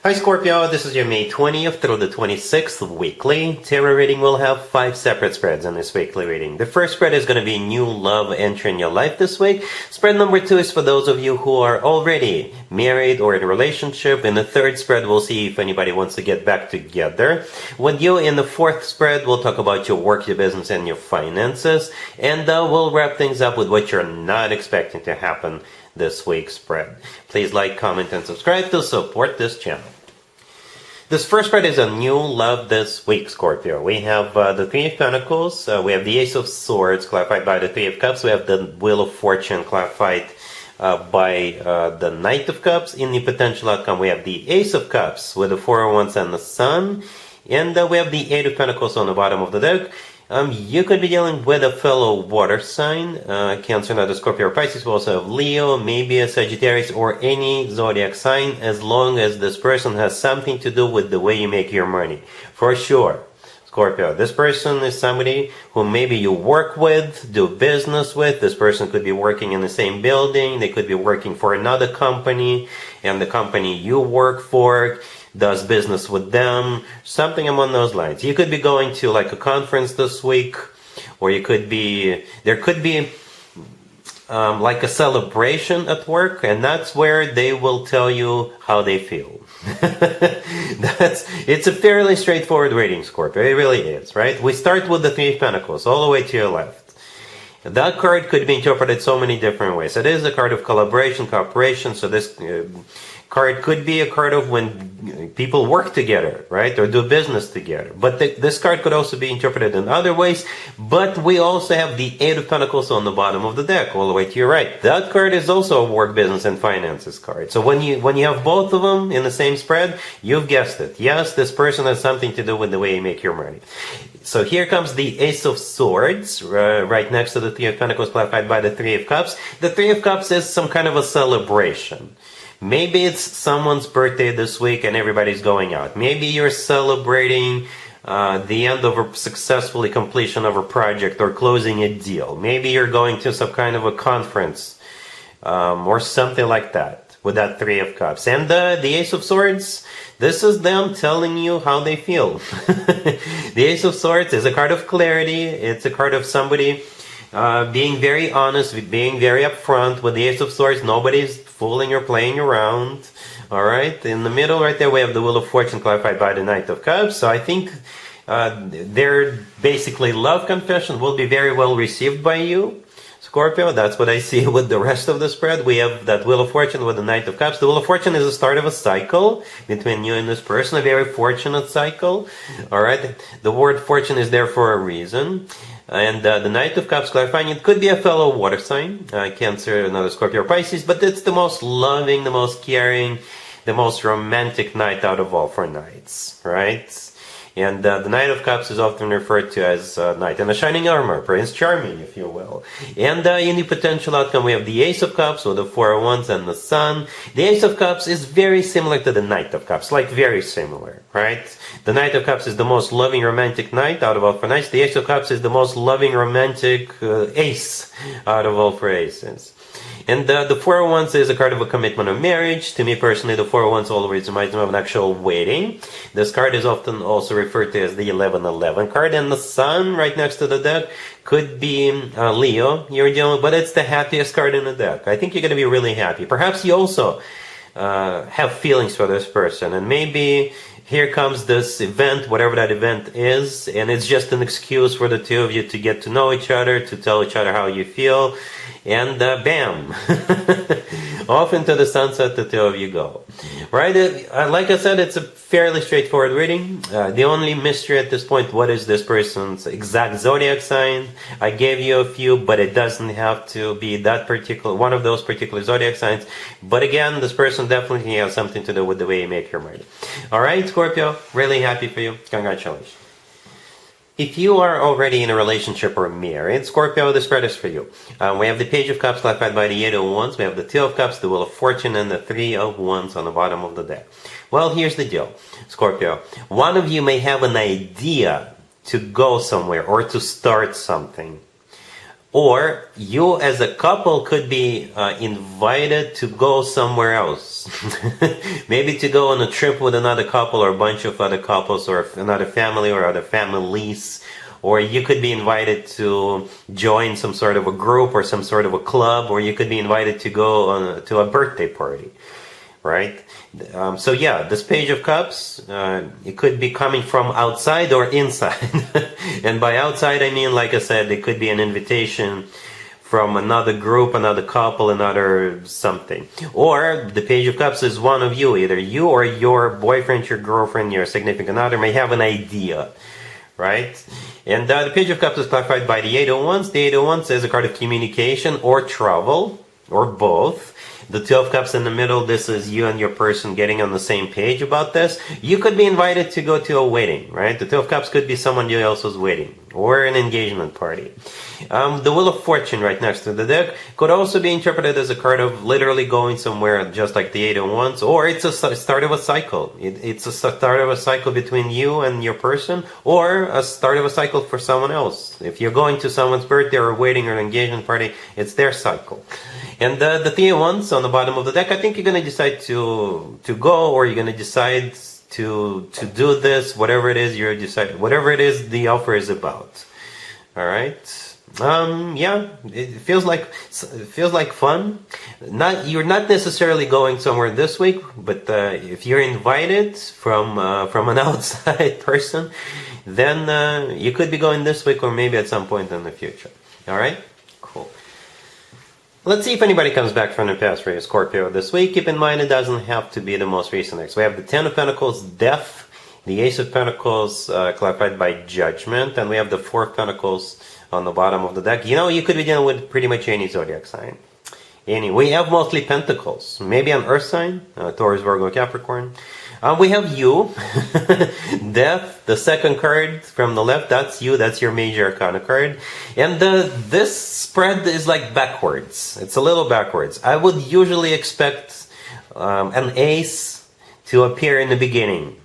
Hi Scorpio, this is your May 20th through the 26th weekly. Tarot reading will have 5 separate spreads in this weekly reading. The first spread is going to be new love entering your life this week. Spread number 2 is for those of you who are already married or in a relationship. In the third spread, we'll see if anybody wants to get back together with you. In the fourth spread, we'll talk about your work, your business, and your finances. And we'll wrap things up with what you're not expecting to happen this week's spread. Please like, comment, and subscribe to support this channel. This first spread is a new love this week, Scorpio. We have the Three of Pentacles, we have the Ace of Swords, clarified by the Three of Cups, we have the Wheel of Fortune, clarified by the Knight of Cups. In the potential outcome, we have the Ace of Cups with the Four of Wands and the Sun, and we have the Eight of Pentacles on the bottom of the deck. You could be dealing with a fellow water sign, Cancer, not a Scorpio or Pisces. We also have Leo, maybe a Sagittarius, or any zodiac sign, as long as this person has something to do with the way you make your money. For sure, Scorpio, this person is somebody who maybe you work with, do business with. This person could be working in the same building. They could be working for another company, and the company you work for does business with them, something along those lines. You could be going to like a conference this week, or there could be like a celebration at work, and that's where they will tell you how they feel. It's a fairly straightforward reading, Scorpio. It really is, right? We start with the Three of Pentacles, all the way to your left. That card could be interpreted so many different ways. It is a card of collaboration, cooperation, so this card could be a card of when people work together, right, or do business together. But this card could also be interpreted in other ways. But we also have the Eight of Pentacles on the bottom of the deck, all the way to your right. That card is also a work, business, and finances card. So when you have both of them in the same spread, you've guessed it. Yes, this person has something to do with the way you make your money. So here comes the Ace of Swords, right next to the Three of Pentacles, clarified by the Three of Cups. The Three of Cups is some kind of a celebration. Maybe it's someone's birthday this week and everybody's going out. Maybe you're celebrating the end of a successfully completion of a project or closing a deal. Maybe you're going to some kind of a conference or something like that with that Three of Cups. And the Ace of Swords, this is them telling you how they feel. The Ace of Swords is a card of clarity. It's a card of somebody being very honest, being very upfront. With the Ace of Swords, nobody's fooling or playing around. All right, in the middle right there we have the Wheel of Fortune, clarified by the Knight of Cups. So I think their basically love confession will be very well received by you, Scorpio. That's what I see with the rest of the spread. We have that Wheel of Fortune with the Knight of Cups. The Wheel of Fortune is the start of a cycle between you and this person, a very fortunate cycle. All right, the word fortune is there for a reason. And the Knight of Cups, clarifying, it could be a fellow water sign, Cancer, another Scorpio or Pisces, but it's the most loving, the most caring, the most romantic night out of all 4 nights, right? And the Knight of Cups is often referred to as Knight in a shining armor, Prince Charming, if you will. And in the potential outcome, we have the Ace of Cups with the Four of Wands and the Sun. The Ace of Cups is very similar to the Knight of Cups, like very similar, right? The Knight of Cups is the most loving, romantic knight out of all 4 knights. The Ace of Cups is the most loving, romantic ace out of all 4 aces. And the Four of Wands is a card of a commitment of marriage. To me personally, the Four of Wands always reminds me of an actual wedding. This card is often also referred to as the 1111 card. And the Sun right next to the deck could be Leo you're dealing with, but it's the happiest card in the deck. I think you're going to be really happy. Perhaps you also have feelings for this person, and maybe here comes this event, whatever that event is, and it's just an excuse for the two of you to get to know each other, to tell each other how you feel, and bam! Off into the sunset the two of you go. Right? Like I said, it's a fairly straightforward reading. The only mystery at this point, what is this person's exact zodiac sign? I gave you a few, but it doesn't have to be that particular, one of those particular zodiac signs. But again, this person definitely has something to do with the way you make your money. Alright, Scorpio, really happy for you. Congratulations. If you are already in a relationship or married, Scorpio, the spread is for you. We have the Page of Cups, clarified by the Eight of Wands. We have the Two of Cups, the Wheel of Fortune, and the Three of Wands on the bottom of the deck. Well, here's the deal, Scorpio. One of you may have an idea to go somewhere or to start something. Or you as a couple could be invited to go somewhere else. Maybe to go on a trip with another couple or a bunch of other couples or another family or other families. Or you could be invited to join some sort of a group or some sort of a club, or you could be invited to go to a birthday party, right? So yeah, this Page of Cups, it could be coming from outside or inside. And by outside, I mean, like I said, it could be an invitation from another group, another couple, another something. Or the Page of Cups is one of you, either you or your boyfriend, your girlfriend, your significant other may have an idea, right? And the Page of Cups is clarified by the Eight of Wands. The Eight of Wands is a card of communication or travel, or both. The Two of Cups in the middle, this is you and your person getting on the same page about this. You could be invited to go to a wedding, right? The Two of Cups could be someone else's wedding or an engagement party. The Wheel of Fortune right next to the deck could also be interpreted as a card of literally going somewhere, just like the Eight of Wands, or it's a start of a cycle. It's a start of a cycle between you and your person, or a start of a cycle for someone else. If you're going to someone's birthday or a wedding or an engagement party, it's their cycle. And the Three of Wands on the bottom of the deck, I think you're going to decide to go, or you're going to decide to do this, whatever it is you're deciding, whatever it is the offer is about. All right. Yeah, it feels like fun. You're not necessarily going somewhere this week, but if you're invited from an outside person, then you could be going this week or maybe at some point in the future. All right. Cool. Let's see if anybody comes back from the past for you, Scorpio, this week. Keep in mind, it doesn't have to be the most recent ex. We have the Ten of Pentacles, Death, the Ace of Pentacles, clarified by Judgment, and we have the Four of Pentacles on the bottom of the deck. You know, you could be dealing with pretty much any zodiac sign. We have mostly Pentacles. Maybe an Earth sign, Taurus, Virgo, Capricorn. We have you, Death, the second card from the left, that's you, that's your major arcana card. And this spread is like backwards. It's a little backwards. I would usually expect an ace to appear in the beginning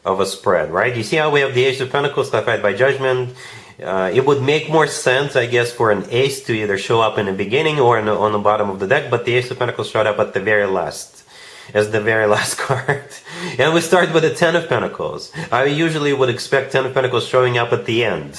of a spread, right? You see how we have the Ace of Pentacles clarified by Judgment? It would make more sense, I guess, for an ace to either show up in the beginning or on the bottom of the deck, but the Ace of Pentacles showed up at the very last, as the very last card. And we start with the Ten of Pentacles. I usually would expect Ten of Pentacles showing up at the end.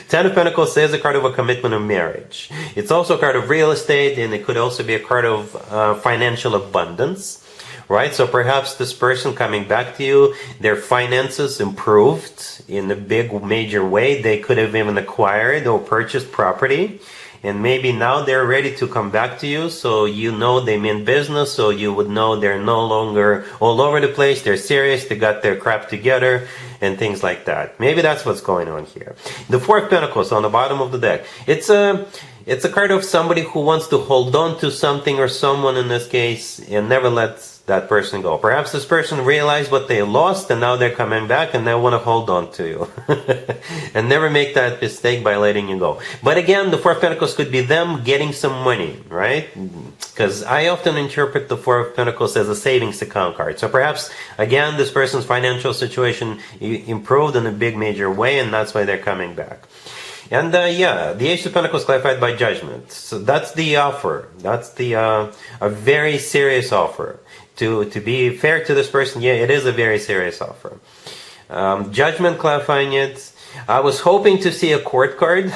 Ten of Pentacles is a card of a commitment of marriage. It's also a card of real estate, and it could also be a card of financial abundance. Right? So perhaps this person coming back to you, their finances improved in a big major way. They could have even acquired or purchased property. And maybe now they're ready to come back to you, so you know they mean business, so you would know they're no longer all over the place, they're serious, they got their crap together, and things like that. Maybe that's what's going on here. The Four of Pentacles on the bottom of the deck. It's a card of somebody who wants to hold on to something or someone in this case and never let that person go. Perhaps this person realized what they lost and now they're coming back and they want to hold on to you. And never make that mistake by letting you go. But again, the Four of Pentacles could be them getting some money, right? Because I often interpret the Four of Pentacles as a savings account card. So perhaps, again, this person's financial situation improved in a big major way and that's why they're coming back. And yeah, the Ace of Pentacles clarified by Judgment. So that's the offer. That's a very serious offer. To be fair to this person, yeah, it is a very serious offer. Judgment clarifying it. I was hoping to see a court card,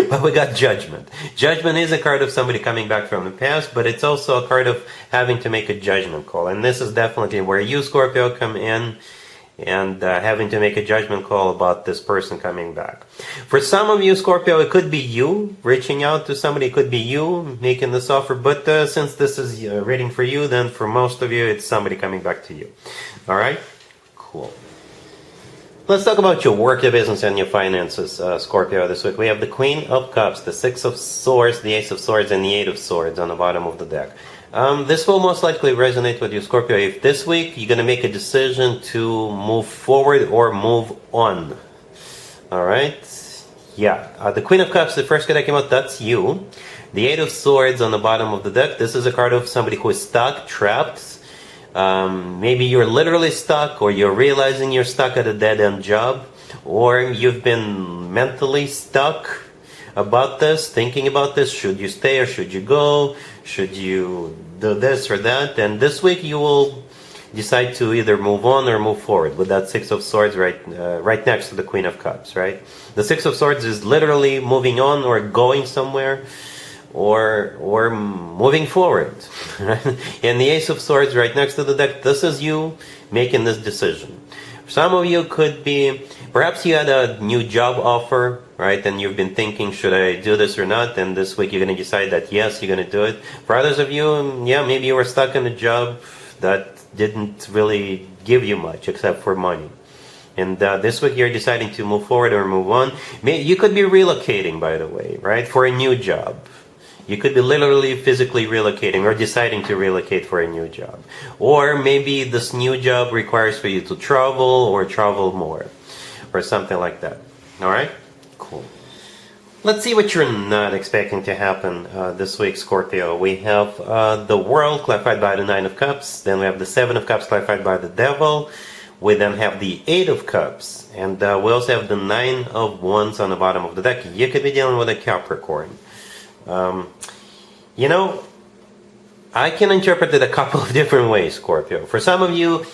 but we got Judgment. Judgment is a card of somebody coming back from the past, but it's also a card of having to make a judgment call. And this is definitely where you, Scorpio, come in and having to make a judgment call about this person coming back. For some of you, Scorpio, it could be you reaching out to somebody. It could be you making this offer. But since this is a reading for you, then for most of you, it's somebody coming back to you. All right? Cool. Let's talk about your work, your business, and your finances, Scorpio, this week. We have the Queen of Cups, the Six of Swords, the Ace of Swords, and the Eight of Swords on the bottom of the deck. This will most likely resonate with you, Scorpio, if this week you're going to make a decision to move forward or move on. All right? Yeah. The Queen of Cups, the first card that came out, that's you. The Eight of Swords on the bottom of the deck. This is a card of somebody who is stuck, trapped. Maybe you're literally stuck, or you're realizing you're stuck at a dead-end job, or you've been mentally stuck. about this, thinking about this. Should you stay or should you go? Should you do this or that? And this week you will decide to either move on or move forward with that Six of Swords right next to the Queen of Cups, right? The Six of Swords is literally moving on or going somewhere or moving forward. And the Ace of Swords right next to the deck, this is you making this decision. Some of you could be, perhaps you had a new job offer, right? And you've been thinking, should I do this or not? And this week you're going to decide that yes, you're going to do it. For others of you, yeah, maybe you were stuck in a job that didn't really give you much except for money. And this week you're deciding to move forward or move on. You could be relocating, by the way, right? For a new job. You could be literally physically relocating or deciding to relocate for a new job. Or maybe this new job requires for you to travel or travel more. Or something like that. Alright? Cool. Let's see what you're not expecting to happen this week, Scorpio. We have the World clarified by the Nine of Cups. Then we have the Seven of Cups clarified by the Devil. We then have the Eight of Cups. And we also have the Nine of Wands on the bottom of the deck. You could be dealing with a Capricorn. You know, I can interpret it a couple of different ways, Scorpio. For some of you,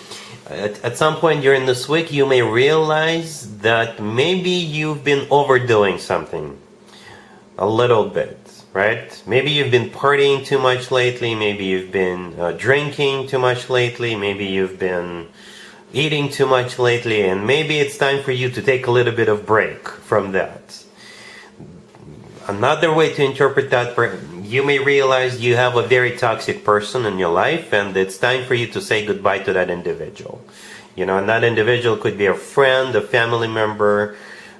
at some point during this week, you may realize that maybe you've been overdoing something a little bit, right? Maybe you've been partying too much lately. Maybe you've been drinking too much lately. Maybe you've been eating too much lately. And maybe it's time for you to take a little bit of break from that. Another way to interpret that, you may realize you have a very toxic person in your life and it's time for you to say goodbye to that individual. You know, and that individual could be a friend, a family member,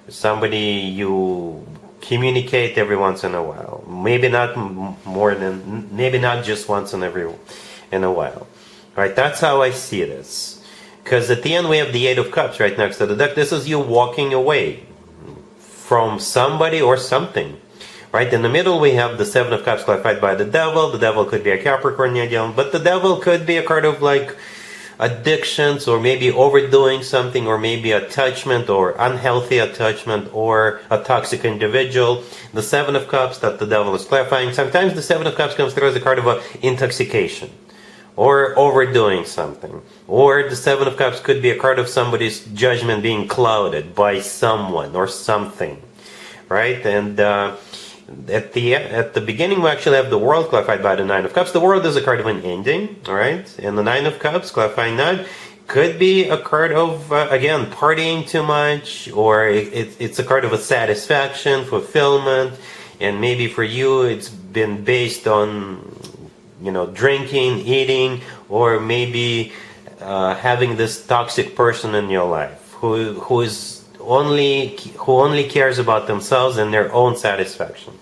somebody you communicate every once in a while. Maybe not just once in a while. Right? That's how I see this. Because at the end we have the Eight of Cups right next to the deck. This is you walking away from somebody or something. Right, in the middle we have the Seven of Cups clarified by the Devil. The Devil could be a Capricorn, but the Devil could be a card of like addictions or maybe overdoing something or maybe attachment or unhealthy attachment or a toxic individual. The Seven of Cups that the Devil is clarifying. Sometimes the Seven of Cups comes through as a card of intoxication or overdoing something. Or the Seven of Cups could be a card of somebody's judgment being clouded by someone or something. Right, and at the beginning we actually have the World clarified by the Nine of Cups. The World is a card of an ending, alright? And the Nine of Cups, clarifying that, could be a card of, again, partying too much, or it's a card of a satisfaction, fulfillment, and maybe for you it's been based on, you know, drinking, eating, or maybe having this toxic person in your life who only cares about themselves and their own satisfaction.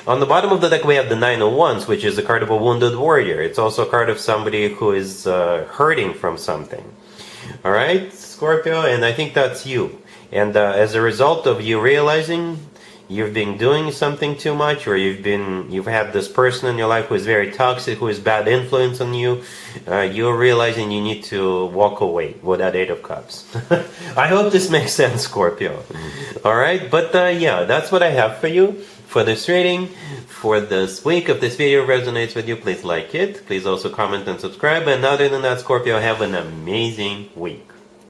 On the bottom of the deck we have the Nine of Wands, which is a card of a wounded warrior. It's also a card of somebody who is hurting from something. Alright, Scorpio, and I think that's you. And as a result of you realizing you've been doing something too much, or you've had this person in your life who is very toxic, who is bad influence on you, you're realizing you need to walk away with that Eight of Cups. I hope this makes sense, Scorpio. Alright, but yeah, that's what I have for you for this reading for this week. If this video resonates with you, please like it. Please also comment and subscribe. And other than that, Scorpio, have an amazing week.